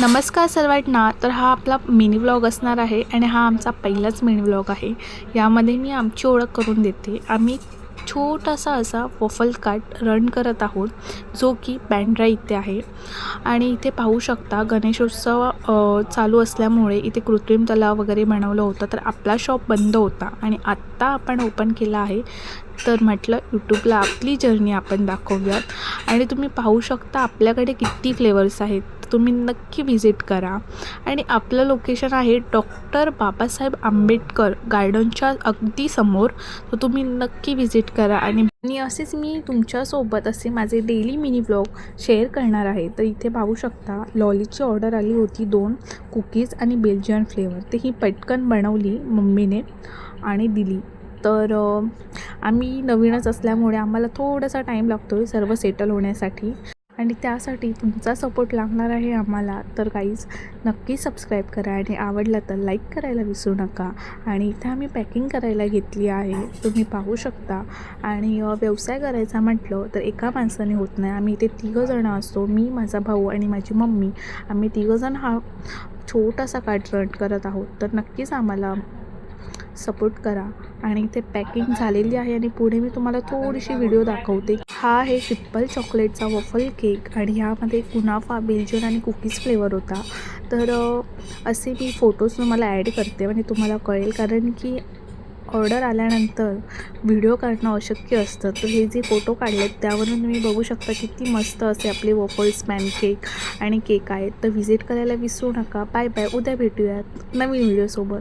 नमस्कार सर्वांना. तर हा आपला मिनी व्लॉग असणार आहे आणि हा आमचा पहिलाच मिनी व्लॉग आहे. यामध्ये मी आमची ओळख करून देते. आम्ही छोटासा असा वॉफल कार्ट रन करत आहोत, जो की बँड्रा इथे आहे. आणि इथे पाहू शकता गणेशोत्सव चालू असल्यामुळे इथे कृत्रिम तलाव वगैरे बनवलं होतं. तर आपला शॉप बंद होता आणि आत्ता आपण ओपन केला आहे. तर म्हटलं यूट्यूबला आपली जर्नी आपण दाखवूयात. आणि तुम्ही पाहू शकता आपल्याकडे किती फ्लेवर्स आहेत. तुम्ही नक्की व्हिजिट करा. आणि आपलं लोकेशन आहे डॉक्टर बाबासाहेब आंबेडकर गार्डनच्या अगदी समोर. तर तुम्ही नक्की व्हिजिट करा. आणि असेच मी तुमच्यासोबत असे माझे डेली मिनी व्लॉग शेअर करणार आहे. तर इथे पाहू शकता लॉलीची ऑर्डर आली होती 2 कुकीज आणि बेल्जियन फ्लेवर. ते ही पटकन बनवली मम्मीने आणि दिली. तर आम्ही नवीनच असल्यामुळे आम्हाला थोडासा टाईम लागतो आहे सर्व सेटल होण्यासाठी. आणि त्यासाठी तुमचा सपोर्ट लागणार आहे आम्हाला. तर गाईज नक्की सबस्क्राईब करा आणि आवडलं तर लाईक करायला विसरू नका. आणि इथे आम्ही पॅकिंग करायला घेतली आहे, तुम्ही पाहू शकता. आणि व्यवसाय करायचा म्हटलं तर एका माणसाने होत नाही. आम्ही इथे 3 जणं असतो, मी, माझा भाऊ आणि माझी मम्मी. आम्ही 3 जण हा छोटासा कार्ट रन करत आहोत. तर नक्कीच आम्हाला सपोर्ट करा. आणि इथे पॅकिंग झालेली आहे आणि पुढे मी तुम्हाला थोडीशी व्हिडिओ दाखवते. हा आहे ट्रिपल चॉकलेटचा वॉफल केक आणि ह्यामध्ये कुनाफा, बेल्जियन आणि कुकीज फ्लेवर होता. तर असे मी फोटोज तुम्हाला ॲड करते आणि तुम्हाला कळेल, कारण की ऑर्डर आल्यानंतर व्हिडिओ काढणं अशक्य असतं. तर हे जे फोटो काढलेत त्यावरून तुम्ही बघू शकता किती मस्त असे आपले वॉफल्स, पॅनकेक आणि केक आहेत. तर व्हिजिट करायला विसरू नका. Bye bye. उद्या भेटूयात नवीन व्हिडिओसोबत.